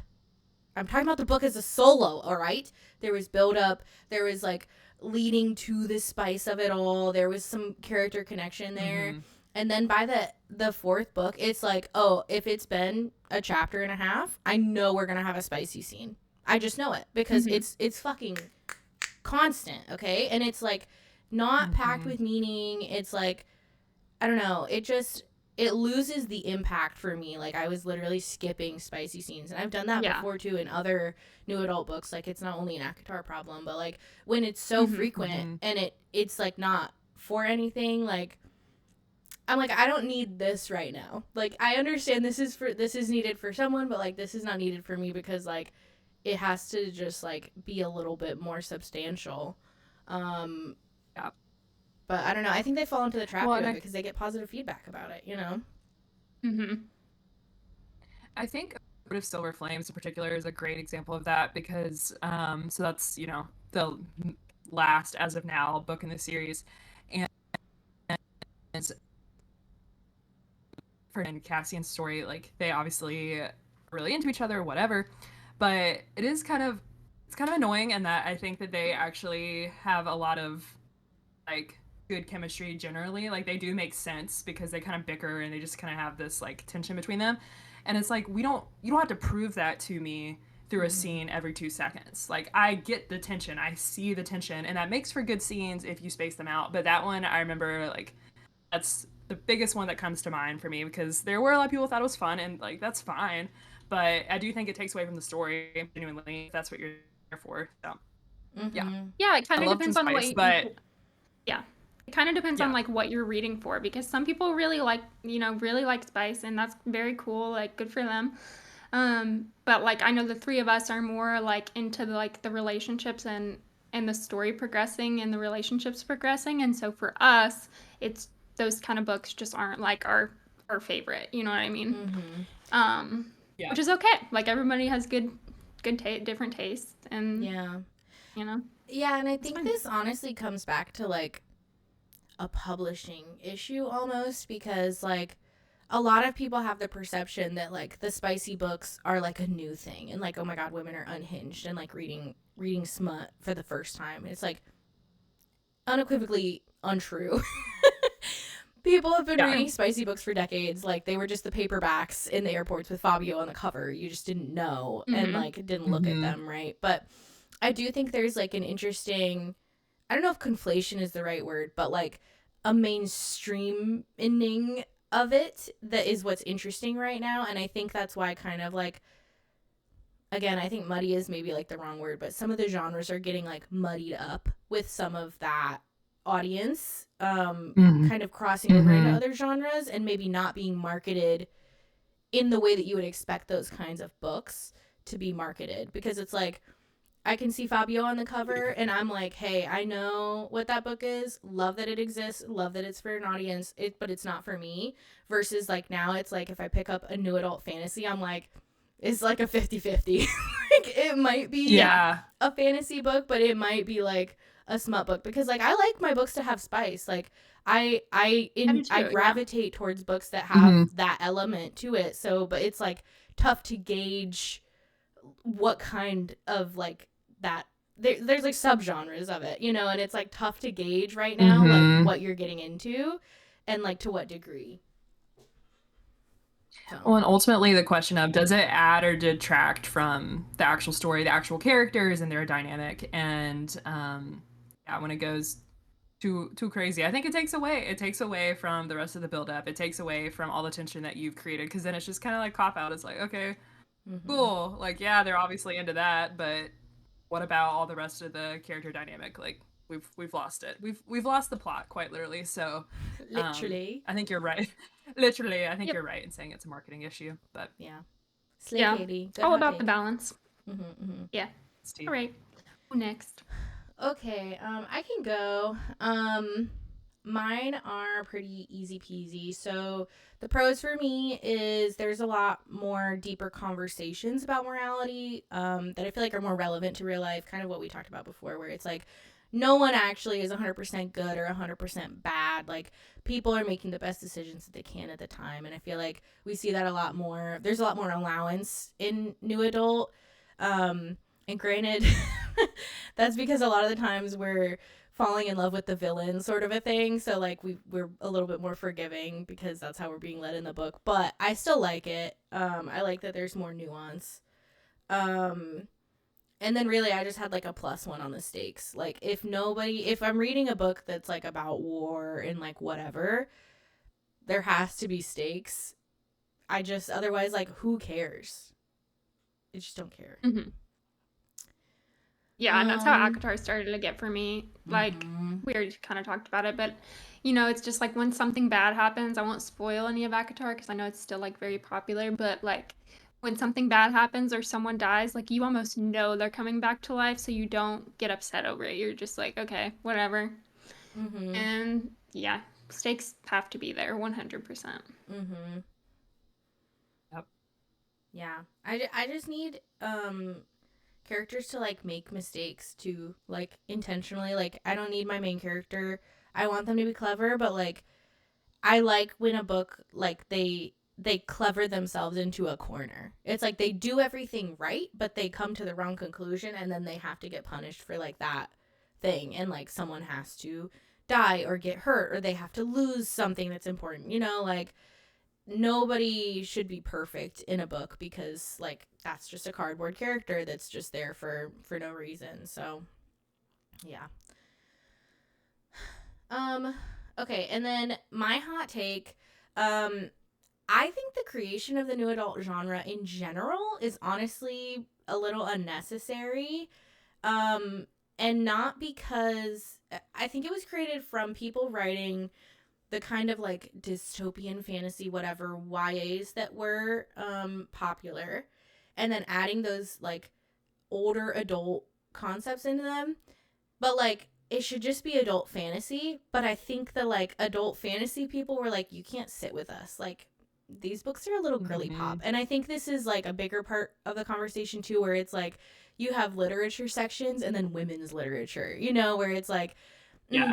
I'm talking about the book as a solo, all right? There was build up. There was, like, leading to the spice of it all. There was some character connection there. And then by the fourth book, it's like, oh, if it's been a chapter and a half, I know we're going to have a spicy scene. I just know it because it's fucking constant, okay? And it's like not packed with meaning. It's like, I don't know. It just, it loses the impact for me. Like, I was literally skipping spicy scenes, and I've done that before too in other new adult books. Like, it's not only an ACOTAR problem, but like when it's so frequent and it's like not for anything, like I'm like, I don't need this right now. Like, I understand this is needed for someone, but like this is not needed for me, because like it has to just like be a little bit more substantial. Yeah. But I don't know. I think they fall into the trap of it because they get positive feedback about it, you know? I think Wood of Silver Flames in particular is a great example of that, because so that's, you know, the last, as of now, book in the series. And and Cassian's story, like, they obviously are really into each other, whatever. But it's kind of annoying, and that I think that they actually have a lot of like good chemistry generally. Like, they do make sense because they kind of bicker and they just kind of have this like tension between them. And it's like, you don't have to prove that to me through a scene every 2 seconds. Like, I get the tension, I see the tension, and that makes for good scenes if you space them out. But that one, I remember, like, that's the biggest one that comes to mind for me, because there were a lot of people who thought it was fun, and like, that's fine. But I do think it takes away from the story, genuinely, if that's what you're there for. So yeah, it kind of depends on what it kind of depends on like what you're reading for, because some people really like spice, and that's very cool, like good for them. But like, I know the three of us are more like into the relationships and the story progressing and the relationships progressing, and so for us, it's those kind of books just aren't like our favorite, you know what I mean? Which is okay. Like, everybody has different tastes, and you know. Yeah, and I think this honestly comes back to like a publishing issue almost, because like a lot of people have the perception that like the spicy books are like a new thing, and like, oh my god, women are unhinged and like reading smut for the first time. It's like unequivocally untrue. People have been reading spicy books for decades. Like, they were just the paperbacks in the airports with Fabio on the cover. You just didn't know and like didn't look at them, right? But I do think there's like an interesting, I don't know if conflation is the right word, but like a mainstreaming of it that is what's interesting right now. And I think that's why kind of like, again, I think muddy is maybe like the wrong word, but some of the genres are getting like muddied up with some of that audience kind of crossing over into other genres and maybe not being marketed in the way that you would expect those kinds of books to be marketed. Because it's like, I can see Fabio on the cover and I'm like, hey, I know what that book is, love that it exists, love that it's for an audience, but it's not for me. Versus like, now it's like, if I pick up a new adult fantasy, I'm like, it's like a 50-50. Like, it might be a fantasy book, but it might be like a smut book, because like, I like my books to have spice. Like, I gravitate towards books that have that element to it. So, but it's like tough to gauge what kind of like that there's like subgenres of it, you know, and it's like tough to gauge right now like what you're getting into and like to what degree. So. Well, and ultimately the question of, does it add or detract from the actual story, the actual characters and their dynamic? And when it goes too crazy, I think it takes away from the rest of the build-up. It takes away from all the tension that you've created, because then it's just kind of like cop out. It's like, okay, cool, like, yeah, they're obviously into that, but what about all the rest of the character dynamic? Like, we've lost it. We've lost the plot, quite literally. So literally, I think you're right. Literally, I think you're right in saying it's a marketing issue. But Slay Katie. All about the balance. Yeah. Steve. All right. Next. Okay, I can go. Mine are pretty easy peasy. So the pros for me is there's a lot more deeper conversations about morality that I feel like are more relevant to real life, kind of what we talked about before, where it's like no one actually is 100% good or 100% bad. Like, people are making the best decisions that they can at the time, and I feel like we see that a lot more. There's a lot more allowance in new adult. And granted, that's because a lot of the times we're falling in love with the villain sort of a thing. So like we're a little bit more forgiving because that's how we're being led in the book. But I still like it. I like that there's more nuance. And then really I just had like a +1 on the stakes. Like, if I'm reading a book that's like about war and like whatever, there has to be stakes. Otherwise, like, who cares? I just don't care. Mm-hmm. Yeah, and that's how ACOTAR started to get for me. Like, we already kind of talked about it, but, you know, it's just like when something bad happens, I won't spoil any of ACOTAR because I know it's still, like, very popular, but, like, when something bad happens or someone dies, like, you almost know they're coming back to life, so you don't get upset over it. You're just like, okay, whatever. And, yeah, stakes have to be there, 100%. Yep. Yeah. I just need, characters to, like, make mistakes to, like, intentionally. Like, I don't need my main character. I want them to be clever, but, like, I like when a book, like, they clever themselves into a corner. It's like they do everything right, but they come to the wrong conclusion, and then they have to get punished for, like, that thing. And, like, someone has to die or get hurt, or they have to lose something that's important. You know, like, nobody should be perfect in a book because, like, that's just a cardboard character that's just there for no reason. So yeah. Okay, and then my hot take, I think the creation of the new adult genre in general is honestly a little unnecessary, and not because I think it was created from people writing the kind of, like, dystopian fantasy whatever YAs that were popular, and then adding those, like, older adult concepts into them. But, like, it should just be adult fantasy. But I think the, like, adult fantasy people were like, you can't sit with us, like, these books are a little girly pop. And I think this is, like, a bigger part of the conversation too, where it's like you have literature sections and then women's literature, you know, where it's like,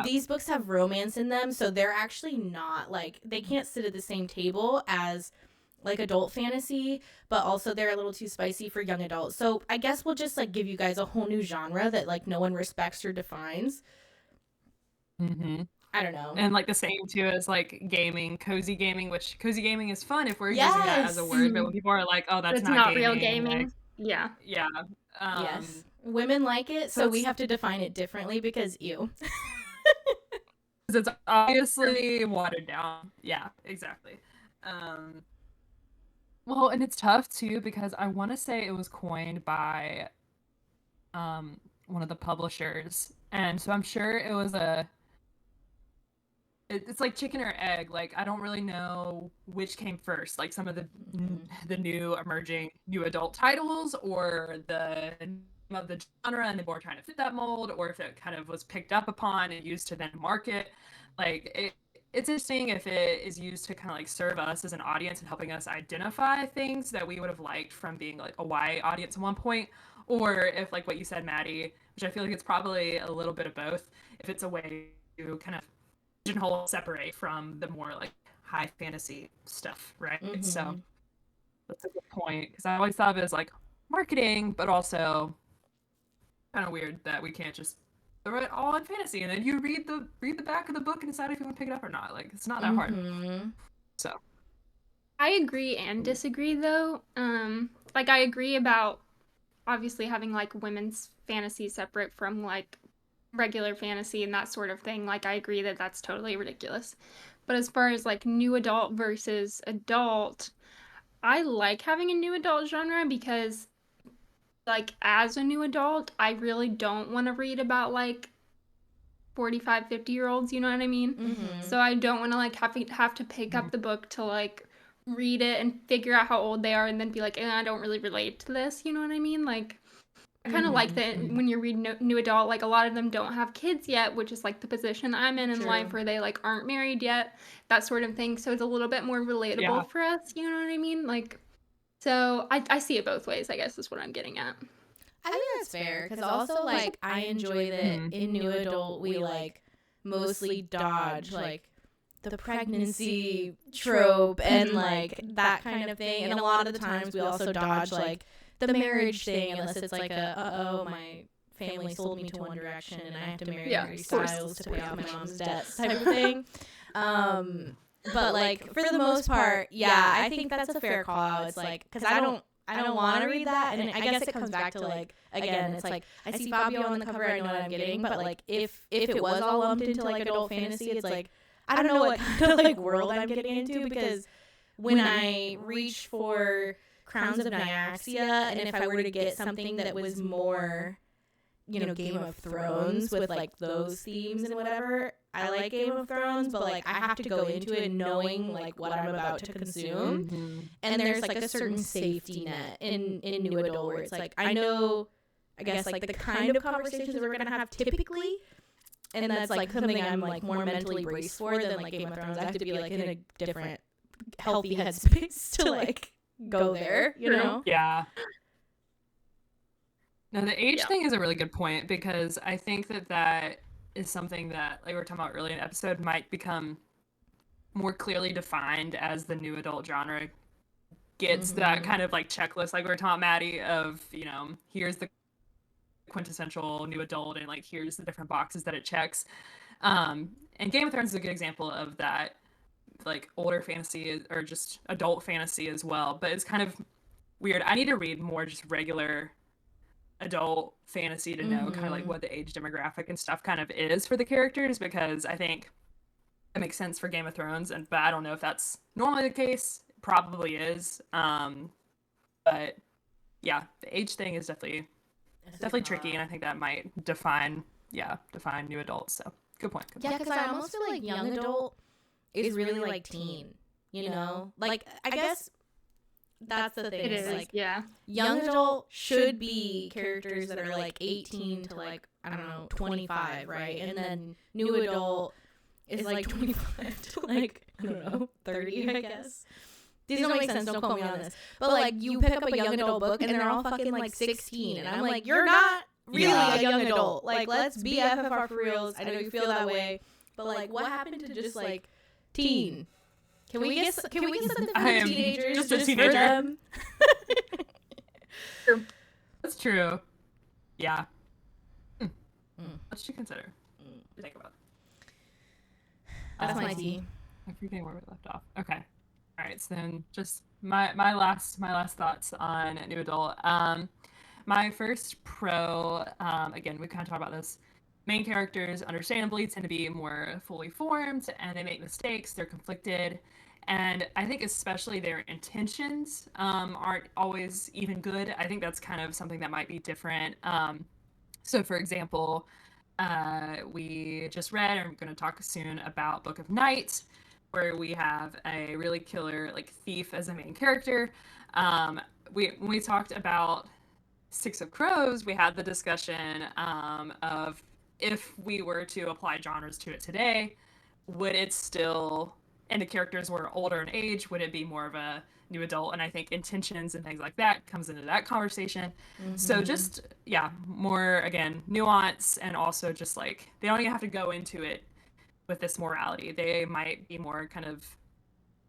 these books have romance in them, so they're actually not, like, they can't sit at the same table as, like, adult fantasy, but also they're a little too spicy for young adults. So I guess we'll just, like, give you guys a whole new genre that, like, no one respects or defines. I don't know. And, like, the same too as, like, gaming, cozy gaming, which cozy gaming is fun if we're using that as a word, but when people are like, oh, that's not gaming, real gaming. like, yeah. Yes, women like it, so we have to define it differently because ew. It's obviously watered down. Yeah, exactly. Well, and it's tough too because I want to say it was coined by one of the publishers, and so I'm sure it was it's like chicken or egg. Like, I don't really know which came first, like some of the new emerging new adult titles, or the name of the genre and they were trying to fit that mold, or if it kind of was picked up upon and used to then market. Like, it's interesting if it is used to kind of, like, serve us as an audience and helping us identify things that we would have liked from being, like, a YA audience at one point, or if, like what you said, Maddie, which I feel like it's probably a little bit of both, if it's a way to kind of pigeonhole, separate from the more, like, high fantasy stuff, right? So that's a good point, because I always thought of it as, like, marketing, but also kind of weird that we can't just throw it all in fantasy and then you read the back of the book and decide if you want to pick it up or not. Like, it's not that hard. So I agree and disagree though. Like, I agree about obviously having, like, women's fantasy separate from, like, regular fantasy and that sort of thing. Like, I agree that that's totally ridiculous. But as far as, like, new adult versus adult, I like having a new adult genre because, like, as a new adult, I really don't want to read about, like, 45, 50-year-olds, you know what I mean? So I don't want to, like, have to pick up the book to, like, read it and figure out how old they are and then be like, I don't really relate to this, you know what I mean? Like, I kind of like that when you read new adult, like, a lot of them don't have kids yet, which is, like, the position I'm in life, where they, like, aren't married yet, that sort of thing. So it's a little bit more relatable for us, you know what I mean? Like, so I see it both ways, I guess is what I'm getting at. I think that's fair, because also, like, I enjoy that in new adult we, like, mostly dodge, like, the pregnancy trope and, like, that kind of thing. And a lot of the times we also dodge, like, the marriage thing, unless it's like my family sold me to One Direction and I have to marry Harry Styles to pay off my mom's debts type of thing. But, like, for the most part, yeah, I think that's a fair call out. It's like, because I don't want to read that, and I guess it comes back to, like, again, it's like, I see Fabio on the cover, I know what I'm getting, but, like, if it was all lumped into, like, adult fantasy, it's like, I don't know what kind of like world I'm getting into, because when I reach for Crowns of Nyaxia, and if I were to get something that was more, you know, Game of Thrones with like those themes and whatever, I like Game of Thrones, but like I have to go into it knowing like what I'm about to consume. And there's like a certain safety net in new adult where it's like, I know, I guess like the kind of conversations we're gonna have typically, and that's like something I'm like more mentally braced for than like Game of Thrones. I have to be like in a different healthy headspace to like go there, you know? Yeah. No, the age thing is a really good point, because I think that is something that, like we were talking about earlier in the episode, might become more clearly defined as the new adult genre gets that kind of like checklist, like we were talking about, Maddie, of, you know, here's the quintessential new adult, and like here's the different boxes that it checks. And Game of Thrones is a good example of that, like older fantasy or just adult fantasy as well, but it's kind of weird. I need to read more just regular adult fantasy to know kind of like what the age demographic and stuff kind of is for the characters, because I think it makes sense for Game of Thrones, but I don't know if that's normally the case. It probably is, but yeah, the age thing is definitely tricky, and I think that might define new adults. So good point. Yeah, because I almost feel like young adult is really like teen, you know? Like, I guess that's the thing. It is, like, yeah. Young adult should be characters that are like 18 to like, I don't know, 25, right? And then new adult is like 25 to like, I don't know, 30, I guess. These don't make sense, don't quote me on this. But like, you pick up a young adult book and they're all fucking like 16. And I'm like, you're not really a young adult. Like, let's be FFR for reals. I know you feel that way. But like, what happened to just like teen? Can we get something for the teenagers? Just a teenager. For them? That's true. Yeah. What should you consider? Think about. That's my tea. I'm forgetting where we left off. Okay. All right. So then, just my last thoughts on new adult. My first pro. Again, we kind of talked about this. Main characters, understandably, tend to be more fully formed, and they make mistakes. They're conflicted. And I think especially their intentions aren't always even good. I think that's kind of something that might be different. So, for example, we just read, and I'm going to talk soon about Book of Night, where we have a really killer like thief as a main character. When we talked about Six of Crows, we had the discussion of if we were to apply genres to it today, would it still, and the characters were older in age, would it be more of a new adult? And I think intentions and things like that comes into that conversation. So just, more, again, nuance, and also just like, they don't even have to go into it with this morality. They might be more kind of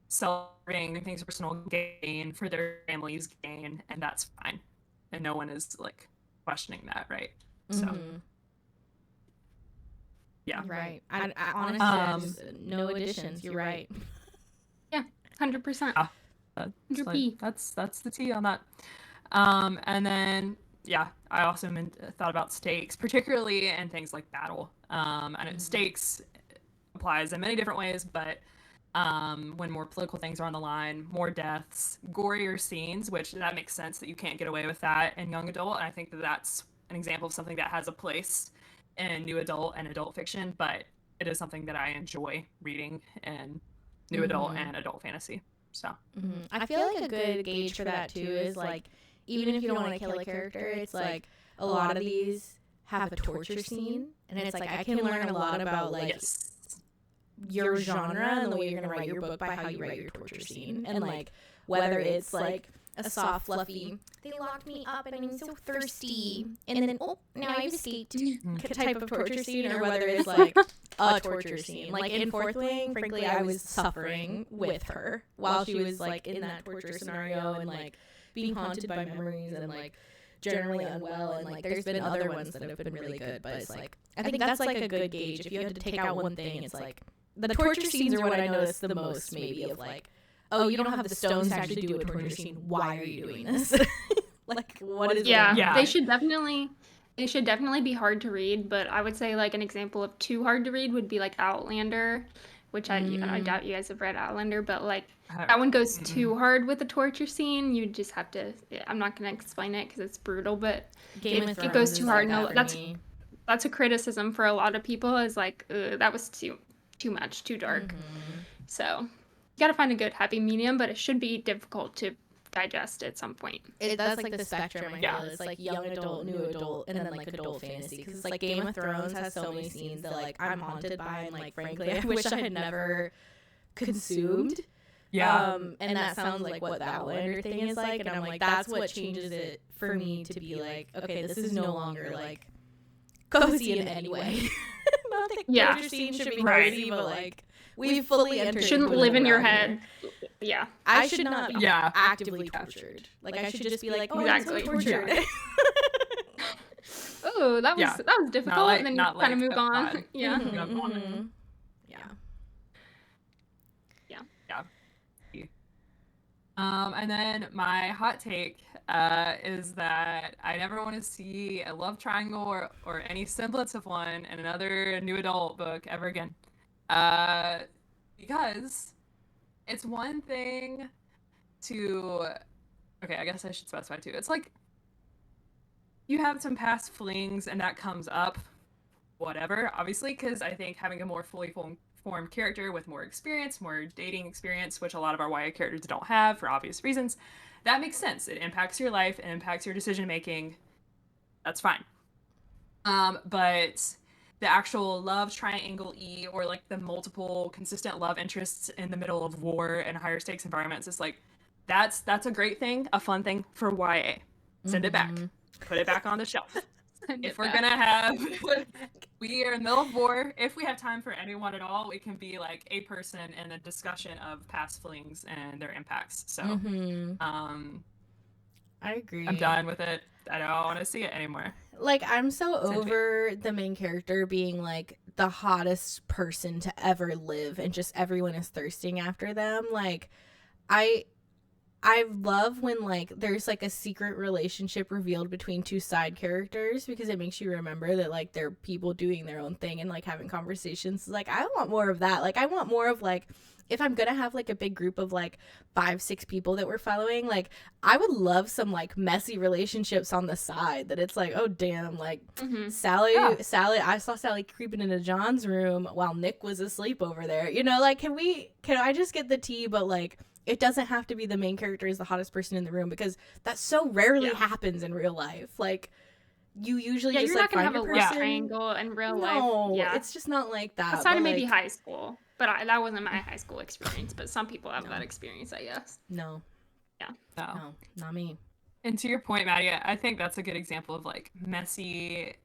celebrating things personal gain for their family's gain, and that's fine. And no one is like questioning that, right? So. Yeah. Right. I honestly, no additions. You're right. Yeah, 100%. That's the tea on that. And then I also thought about stakes, particularly in things like battle. And stakes applies in many different ways, but when more political things are on the line, more deaths, gorier scenes, which that makes sense that you can't get away with that in young adult. And I think that that's an example of something that has a place in new adult and adult fiction, but it is something that I enjoy reading in new adult and adult fantasy. So I feel like a good gauge for that too is like, even if you don't want to kill a character, it's like a lot of these have a torture scene, and it's like I can learn a lot about like your genre and the way you're gonna write your book by how you write your torture scene, and like whether it's like a soft, fluffy, they locked me up and I'm so thirsty, and then now I've escaped type of torture scene, or whether it's like a torture scene. Like in Fourth Wing, frankly, I was suffering with her while she was like in that torture scenario and like being haunted by memories and like generally unwell, and like there's been other ones that have been really good, but it's like I think that's like a good gauge. If you had to take out one thing, it's like the torture scenes are what I notice the most, maybe, of like, oh, you don't have the stones to actually do a torture scene. Why are you doing this? Like, what is yeah. They should definitely be hard to read, but I would say like an example of too hard to read would be like Outlander, which I doubt you guys have read Outlander, but like that one goes too hard with the torture scene. You just have to. I'm not gonna explain it because it's brutal, but it goes too hard. No, that's a criticism for a lot of people. Is like that was too much, too dark. So you got to find a good happy medium, but it should be difficult to digest at some point. That's like the spectrum. I feel it's like young adult, new adult, and then like adult fantasy. Because like Game of Thrones has so many scenes that like I'm haunted by, and like frankly I wish I had never consumed. Yeah. And that sounds like what the Outlander thing is like, and I'm like that's what changes it for me to be like, okay, this is no longer like cozy in any way. Not that torture scenes should be crazy, but like we fully entered. Shouldn't live in your head. Yeah. I should not be actively tortured. Like I should just be like, oh, exactly. I'm so tortured. Oh, that was difficult, like, and then you kind of move on. Yeah. And then my hot take is that I never want to see a love triangle or any semblance of one in another new adult book ever again. Because it's one thing to, okay, I guess I should specify too. It's like you have some past flings and that comes up, whatever, obviously, because I think having a more fully formed character with more experience, more dating experience, which a lot of our YA characters don't have for obvious reasons, that makes sense. It impacts your life, it impacts your decision making. That's fine. But the actual love triangle or like the multiple consistent love interests in the middle of war and higher stakes environments is like that's a great thing, a fun thing for YA. Send it back. Put it back on the shelf. If we're gonna have we are in the middle of war, if we have time for anyone at all, it can be like a person and a discussion of past flings and their impacts. So I agree. I'm done with it. I don't want to see it anymore. Like, I'm so over the main character being, like, the hottest person to ever live and just everyone is thirsting after them. Like, I love when, like, there's, like, a secret relationship revealed between two side characters because it makes you remember that, like, they're people doing their own thing and, like, having conversations. Like, I want more of that. Like, I want more of, like, if I'm gonna have like a big group of like 5-6 people that we're following, like I would love some like messy relationships on the side that it's like, oh damn, like Sally, I saw Sally creeping into John's room while Nick was asleep over there. You know, like can I just get the tea, but like it doesn't have to be the main character is the hottest person in the room because that so rarely happens in real life. Like you usually just you're like not gonna find have your a love person. triangle in real life. No, it's just not like that. Outside of maybe high school. But that wasn't my high school experience. But some people have that experience, I guess. No, not me. And to your point, Maddie, I think that's a good example of like messy,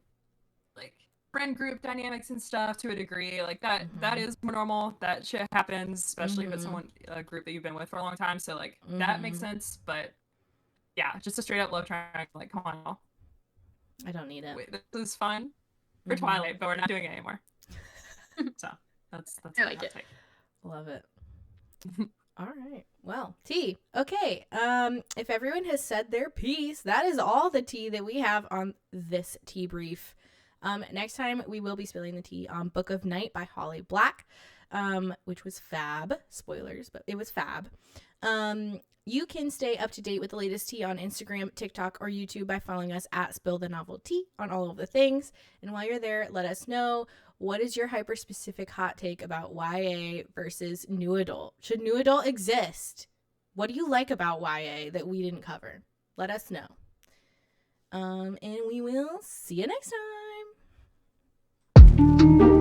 like friend group dynamics and stuff to a degree. Like that, that is more normal. That shit happens, especially if it's a group that you've been with for a long time. So like that makes sense. But yeah, just a straight up love triangle. Like, come on, y'all. I don't need it. Wait, this is fun for Twilight, but we're not doing it anymore. So. That's I like it. Love it. All right. Well, tea. Okay. If everyone has said their piece, that is all the tea that we have on this tea brief. Next time we will be spilling the tea on Book of Night by Holly Black, which was fab. Spoilers, but it was fab. You can stay up to date with the latest tea on Instagram, TikTok, or YouTube by following us at Spill the Novel Tea on all of the things. And while you're there, let us know, what is your hyper-specific hot take about YA versus new adult? Should new adult exist? What do you like about YA that we didn't cover? Let us know. And we will see you next time.